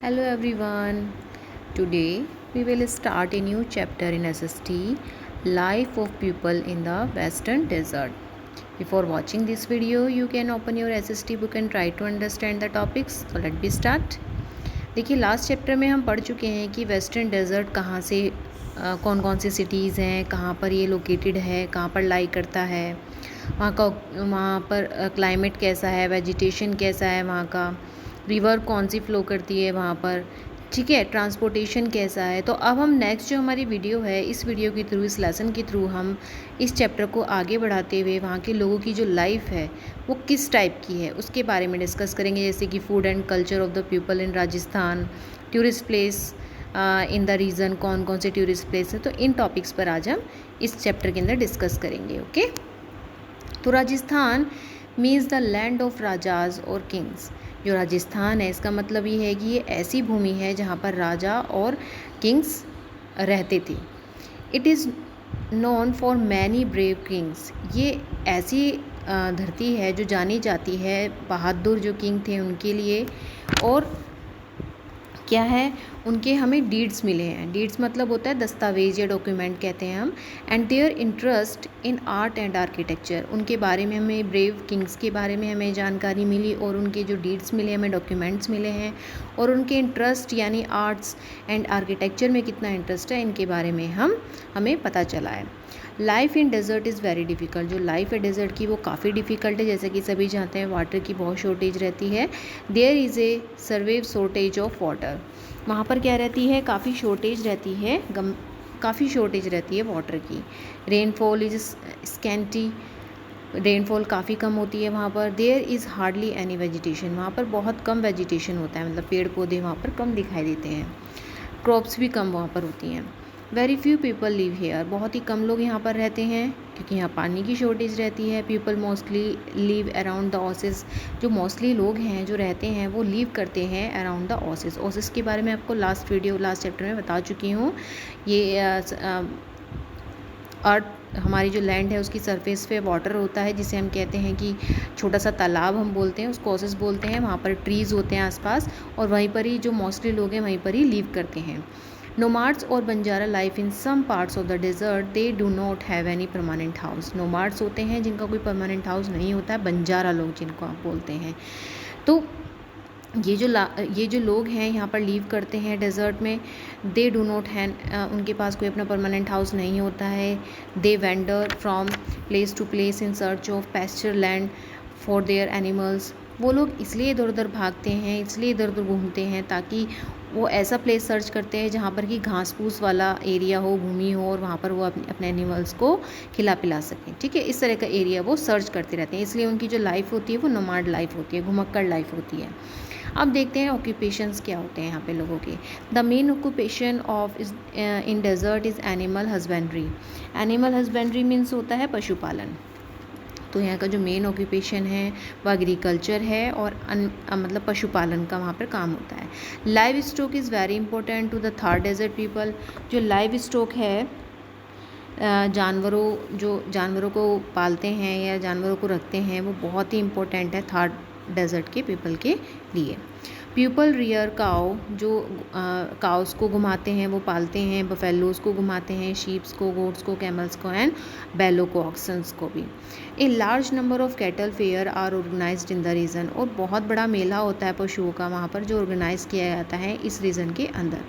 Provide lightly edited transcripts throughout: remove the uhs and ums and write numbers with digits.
Hello everyone. Today we will start a new chapter in SST Life of People in the Western Desert. Before watching this video, you can open your SST book and try to understand the topics. So let's be start. देखिए last chapter में हम पढ़ चुके हैं कि western desert कहाँ से कौन कौन सी सिटीज़ हैं, कहाँ पर ये लोकेटेड है, कहाँ पर लाई करता है, वहाँ पर क्लाइमेट कैसा है, वेजिटेशन कैसा है, वहाँ का रिवर कौन सी फ़्लो करती है वहाँ पर, ठीक है, ट्रांसपोर्टेशन कैसा है। तो अब हम नेक्स्ट जो हमारी वीडियो है, इस वीडियो के थ्रू, इस लेसन के थ्रू हम इस चैप्टर को आगे बढ़ाते हुए वहाँ के लोगों की जो लाइफ है वो किस टाइप की है उसके बारे में डिस्कस करेंगे, जैसे कि food and culture of the people in Rajasthan, tourist place in the region, कौन कौन से टूरिस्ट प्लेस है। तो इन टॉपिक्स पर आज हम इस चैप्टर के अंदर डिस्कस करेंगे। ओके, तो Rajasthan means the land of राजाज और किंग्स। जो राजस्थान है इसका मतलब ये है कि ये ऐसी भूमि है जहाँ पर राजा और किंग्स रहते थे। It is known for many brave Kings. ये ऐसी धरती है जो जानी जाती है बहादुर जो किंग थे उनके लिए, और क्या है, उनके हमें डीड्स मिले हैं। डीड्स मतलब होता है दस्तावेज या डॉक्यूमेंट कहते हैं हम। And their interest in art and architecture, उनके बारे में हमें, ब्रेव किंग्स के बारे में हमें जानकारी मिली, और उनके जो डीड्स मिले हमें, डॉक्यूमेंट्स मिले हैं, और उनके इंटरेस्ट यानी आर्ट्स एंड आर्किटेक्चर में कितना इंटरेस्ट है इनके बारे में हमें पता चला है। Life in desert is very difficult. जो लाइफ है डेजर्ट की वो काफ़ी डिफ़िकल्ट है, जैसे कि सभी जानते हैं वाटर की बहुत शॉर्टेज रहती है। There is a severe shortage of water. वहाँ पर क्या रहती है, काफ़ी शॉर्टेज रहती है, काफ़ी शॉर्टेज रहती है वाटर की। रेनफॉल इज स्कैंटी, रेनफॉल काफ़ी कम होती है वहाँ पर। There is hardly any vegetation, वहाँ पर बहुत कम वेजिटेशन होता है, मतलब पेड़ पौधे वहाँ पर कम दिखाई देते हैं। क्रॉप्स भी कम वहाँ पर होती हैं। Very few people live here, बहुत ही कम लोग यहाँ पर रहते हैं क्योंकि यहाँ पानी की शॉर्टेज रहती है। People mostly live around the Oasis, जो मोस्टली लोग हैं जो रहते हैं वो लिव करते हैं अराउंड द ओसिस। ओसिस के बारे में आपको लास्ट चैप्टर में बता चुकी हूँ। ये अर्थ, हमारी जो लैंड है उसकी सरफेस पे वाटर होता है जिसे हम कहते हैं कि छोटा सा तालाब हम बोलते हैं, उसको ओसिस बोलते हैं। वहाँ पर ट्रीज़ होते हैं आसपास, और वहीं पर ही जो मोस्टली लोग हैं वहीं पर ही लिव करते हैं। नोमाड्स और Banjara life in some parts of the desert, they do not have any permanent house. Nomads होते हैं जिनका कोई परमानेंट हाउस नहीं होता है, बंजारा लोग जिनको आप बोलते हैं। तो ये जो लोग हैं यहाँ पर लीव करते हैं डेजर्ट में, दे डू नॉट हैन, उनके पास कोई अपना परमानेंट हाउस नहीं होता है। They wander from place to place in search of pasture land for their animals. वो लोग इसलिए इधर उधर भागते हैं, इसलिए इधर उधर घूमते हैं ताकि वो ऐसा प्लेस सर्च करते हैं जहाँ पर कि घास फूस वाला एरिया हो, भूमि हो, और वहाँ पर वो अपने एनिमल्स को खिला पिला सकें। ठीक है, इस तरह का एरिया वो सर्च करते रहते हैं, इसलिए उनकी जो लाइफ होती है वो नोमाड लाइफ होती है, घुमक्कड़ लाइफ होती है। अब देखते हैं ऑक्यूपेशंस क्या होते हैं यहाँ पे लोगों के। The main occupation of in desert is animal husbandry. Animal husbandry means होता है पशुपालन। तो यहाँ का जो मेन ऑक्यूपेशन है वो एग्रीकल्चर है, और मतलब पशुपालन का वहाँ पर काम होता है। Livestock is very important to the Thar desert people. जो लाइव स्टॉक है, जानवरों को पालते हैं या जानवरों को रखते हैं, वो बहुत ही इम्पोर्टेंट है थार डेजर्ट के पीपल के लिए। पीपल रियर काउ, जो काउस को घुमाते हैं वो पालते हैं, बफेलोज को घुमाते हैं, शीप्स को, गोट्स को, कैमल्स को, एंड बैलो को, ऑक्सन्स को भी। A large number of cattle fair are organised in the region, और बहुत बड़ा मेला होता है पशुओं का वहाँ पर जो ऑर्गेनाइज किया जाता है इस रीजन के अंदर।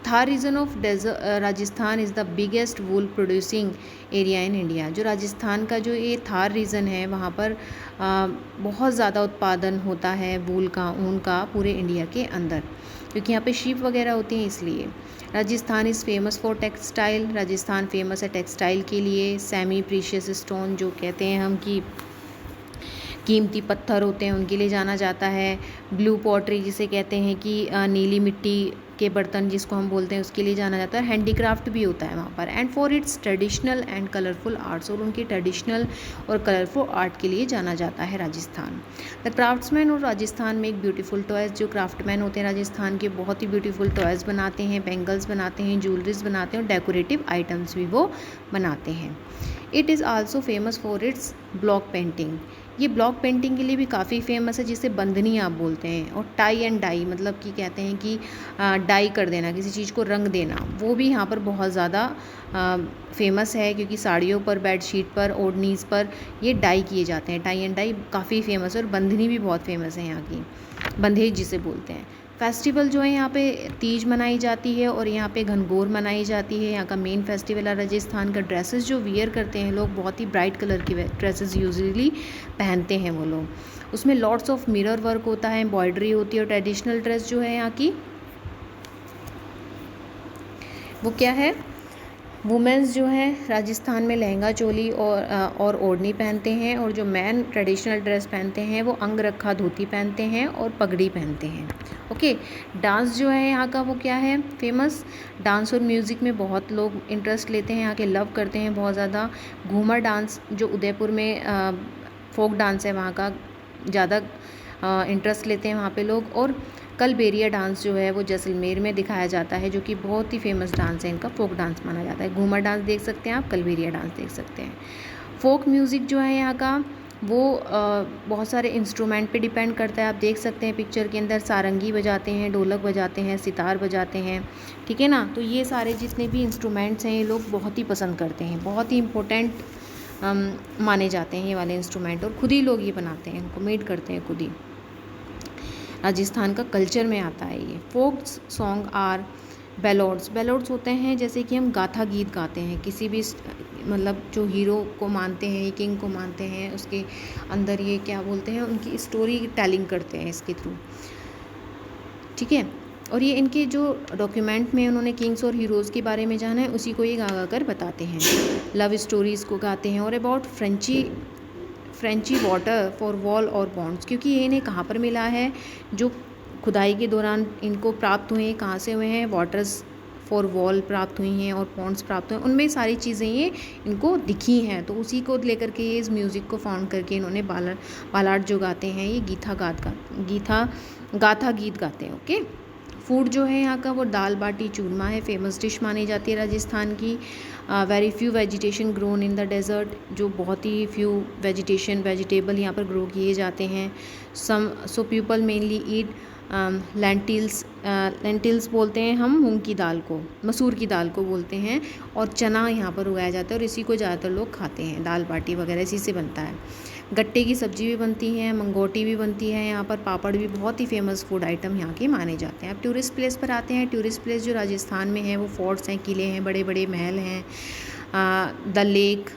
Thar region of Rajasthan is the biggest wool producing area in India. जो राजस्थान का जो ये थार रीजन है वहाँ पर बहुत ज़्यादा उत्पादन होता है वूल का, ऊन का, पूरे इंडिया के अंदर, क्योंकि यहाँ पे शीप वगैरह होती हैं इसलिए। Rajasthan is famous for textile, Rajasthan famous है टेक्सटाइल के लिए। सेमी प्रीशियस स्टोन, जो कहते हैं हम कि कीमती पत्थर होते हैं, उनके लिए जाना जाता है। ब्लू पॉटरी जिसे कहते हैं कि नीली मिट्टी के बर्तन जिसको हम बोलते हैं, उसके लिए जाना जाता है। हैंडीक्राफ्ट भी होता है वहाँ पर। And for its traditional and colourful arts, और उनकी ट्रेडिशनल और कलरफुल आर्ट के लिए जाना जाता है राजस्थान। द क्राफ्ट्समैन और राजस्थान में एक ब्यूटीफुल टॉयज़, जो क्राफ्टमैन होते हैं राजस्थान के, बहुत ही ब्यूटीफुल टॉयज़ बनाते हैं, बैंगल्स बनाते हैं, ज्वेलरीज बनाते हैं, और डेकोरेटिव आइटम्स भी वो बनाते हैं। It is also famous for its block painting. ये ब्लॉक पेंटिंग के लिए भी काफ़ी फेमस है, जिसे बंधनी आप बोलते हैं। और टाई एंड डाई मतलब कि कहते हैं कि डाई कर देना, किसी चीज़ को रंग देना, वो भी यहाँ पर बहुत ज़्यादा फेमस है, क्योंकि साड़ियों पर, बेडशीट पर, ओढ़नीस पर ये डाई किए जाते हैं। टाई एंड डाई काफ़ी फेमस है, और बंधनी भी बहुत फेमस है यहाँ की, बंधेज जिसे बोलते हैं। फेस्टिवल जो है यहाँ पे तीज मनाई जाती है, और यहाँ पे घनघोर मनाई जाती है। यहाँ का मेन फेस्टिवल है। राजस्थान का ड्रेसेस जो वियर करते हैं लोग, बहुत ही ब्राइट कलर की ड्रेसेस यूजुअली पहनते हैं वो लोग। उसमें लॉट्स ऑफ मिरर वर्क होता है, एम्ब्रॉयडरी होती है। और ट्रेडिशनल ड्रेस जो है यहाँ की वो क्या है, वुमेंस जो है राजस्थान में लहंगा चोली और ओढ़नी पहनते हैं, और जो मैन ट्रेडिशनल ड्रेस पहनते हैं वो अंग रखा धोती पहनते हैं और पगड़ी पहनते हैं। ओके, डांस जो है यहाँ का वो क्या है फेमस, डांस और म्यूज़िक में बहुत लोग इंटरेस्ट लेते हैं, यहाँ के लव करते हैं बहुत ज़्यादा। घूमर डांस जो उदयपुर में फोक डांस है, वहाँ का ज़्यादा इंटरेस्ट लेते हैं वहाँ पे लोग। और कलबेरिया डांस जो है वो जैसलमेर में दिखाया जाता है, जो कि बहुत ही फेमस डांस है, इनका फोक डांस माना जाता है। घूमर डांस देख सकते हैं आप, कलबेरिया डांस देख सकते हैं। फोक म्यूज़िक जो है यहाँ का वो बहुत सारे इंस्ट्रूमेंट पे डिपेंड करता है। आप देख सकते हैं पिक्चर के अंदर सारंगी बजाते हैं, ढोलक बजाते हैं, सितार बजाते हैं, ठीक है ना। तो ये सारे जितने भी इंस्ट्रूमेंट्स हैं ये लोग बहुत ही पसंद करते हैं, बहुत ही इम्पोर्टेंट माने जाते हैं ये वाले इंस्ट्रूमेंट, और खुद ही लोग ये बनाते हैं, इनको मेड करते हैं खुद ही। राजस्थान का कल्चर में आता है ये। फोक सॉन्ग आर बैलोड्स, बैलोड्स होते हैं जैसे कि हम गाथा गीत गाते हैं, किसी भी मतलब जो हीरो को मानते हैं, किंग को मानते हैं, उसके अंदर ये क्या बोलते हैं, उनकी स्टोरी टेलिंग करते हैं इसके थ्रू, ठीक है। और ये इनके जो डॉक्यूमेंट में उन्होंने किंग्स और हीरोज़ के बारे में जाना है, उसी को ये गा गा कर बताते हैं। लव स्टोरीज़ को गाते हैं। और about Frenchie water for wall और बॉन्ड्स, क्योंकि ये इन्हें कहाँ पर मिला है, जो खुदाई के दौरान इनको प्राप्त हुए हैं, कहाँ से हुए हैं, वाटर्स फॉर वॉल प्राप्त हुई हैं और पॉन्ड्स प्राप्त हुए हैं, उनमें सारी चीज़ें ये इनको दिखी हैं। तो उसी को लेकर के ये इस म्यूज़िक को फाउंड करके इन्होंने बालाट जो गाते हैं ये गाथा गीत गाते हैं। ओके, फूड जो है यहाँ का वो दाल बाटी चूरमा है, फेमस डिश मानी जाती है राजस्थान की। Very few vegetation grown in the desert, जो बहुत ही फ्यू वेजिटेबल यहाँ पर ग्रो किए जाते हैं। सो पीपल मेनली ईट लेंटिल्स बोलते हैं हम मूंग की दाल को, मसूर की दाल को बोलते हैं। और चना यहाँ पर उगाया जाता है, और इसी को ज़्यादातर लोग खाते हैं। दाल बाटी वगैरह इसी से बनता है। गट्टे की सब्ज़ी भी बनती है, मंगोटी भी बनती है यहाँ पर, पापड़ भी बहुत ही फेमस फूड आइटम यहाँ के माने जाते हैं। अब टूरिस्ट प्लेस पर आते हैं। टूरिस्ट प्लेस जो राजस्थान में है वो फोर्ट्स हैं, किले हैं, बड़े बड़े महल हैं। द लेक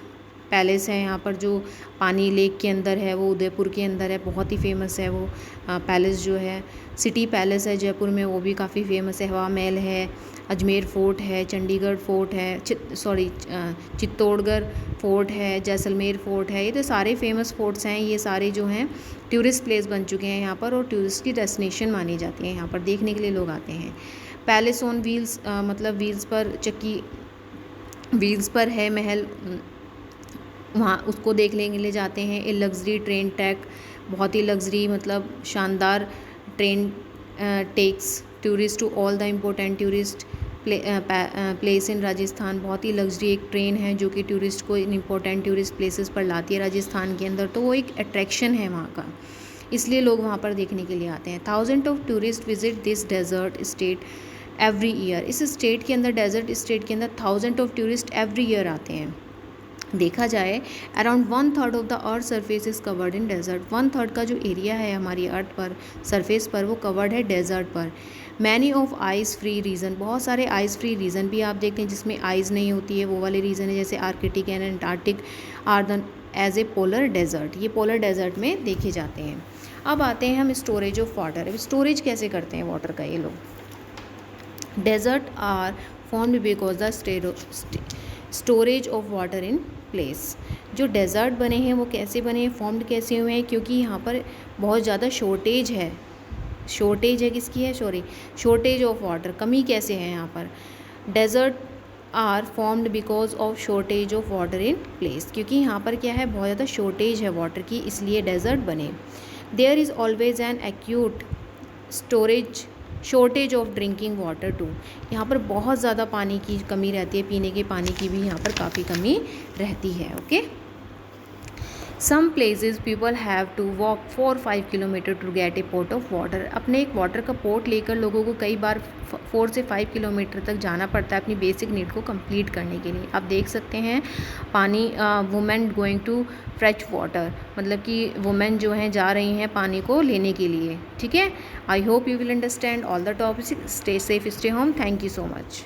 पैलेस है यहाँ पर, जो पानी लेक के अंदर है, वो उदयपुर के अंदर है, बहुत ही फेमस है वो पैलेस जो है। सिटी पैलेस है जयपुर में, वो भी काफ़ी फेमस है। हवा महल है, अजमेर फोर्ट है, चंडीगढ़ फोर्ट है, चित्तौड़गढ़ फोर्ट है, जैसलमेर फोर्ट है। ये तो सारे फेमस फोर्ट्स हैं, ये सारे जो हैं टूरिस्ट प्लेस बन चुके हैं यहाँ पर, और टूरिस्ट की डेस्टिनेशन मानी जाती है, यहाँ पर देखने के लिए लोग आते हैं। पैलेस ऑन व्हील्स मतलब व्हील्स पर है महल, वहाँ उसको देखने के लिए जाते हैं। ए लग्जरी ट्रेन ट्रैक, बहुत ही लग्जरी मतलब शानदार train takes tourist to all the important tourist place in Rajasthan. बहुत ही लग्जरी एक ट्रेन है जो कि टूरिस्ट को इन इम्पोर्टेंट टूरिस्ट प्लेसेस पर लाती है राजस्थान के अंदर, तो वो एक अट्रैक्शन है वहाँ का, इसलिए लोग वहाँ पर देखने के लिए आते हैं। Thousand of tourist visit this desert state every year. इस स्टेट के अंदर, डेजर्ट स्टेट के अंदर thousand of tourist every year आते हैं। देखा जाए around 1/3 of the earth surface is covered in desert. 1/3 का जो एरिया है हमारी अर्थ पर सरफेस पर, वो कवर्ड है डेजर्ट पर। Many of ice free region, बहुत सारे आइस फ्री रीजन भी आप देखते हैं जिसमें आइस नहीं होती है, वो वाले रीजन है, जैसे Arctic and Antarctic are the edge a polar desert. ये पोलर डेजर्ट में देखे जाते हैं। अब आते हैं हम स्टोरेज ऑफ वाटर। स्टोरेज कैसे करते हैं वाटर का ये लोग। Desert are formed because the storage of water in place. जो डेजर्ट बने हैं वो कैसे बने हैं, फॉर्म्ड कैसे हुए हैं, क्योंकि यहाँ पर बहुत ज़्यादा शॉर्टेज है किसकी है, शॉर्टेज ऑफ वाटर, कमी कैसे है यहाँ पर। Desert are formed because of shortage of water in place, क्योंकि यहाँ पर क्या है, बहुत ज़्यादा शॉर्टेज है वाटर की, इसलिए डेजर्ट बने। There is always an acute shortage of drinking water too. यहाँ पर बहुत ज़्यादा पानी की कमी रहती है, पीने के पानी की भी यहाँ पर काफ़ी कमी रहती है। Okay, some places people have to walk 4-5 kilometre to get a pot of water. अपने एक वाटर का पोर्ट लेकर लोगों को कई बार 4 से 5 किलोमीटर तक जाना पड़ता है अपनी बेसिक नीड को कंप्लीट करने के लिए। आप देख सकते हैं पानी, वुमेन गोइंग टू फ्रेच वाटर, मतलब कि वुमेन जो हैं जा रही हैं पानी को लेने के लिए। ठीक है, I hope you will understand all the topics. Stay safe, stay home. Thank you so much.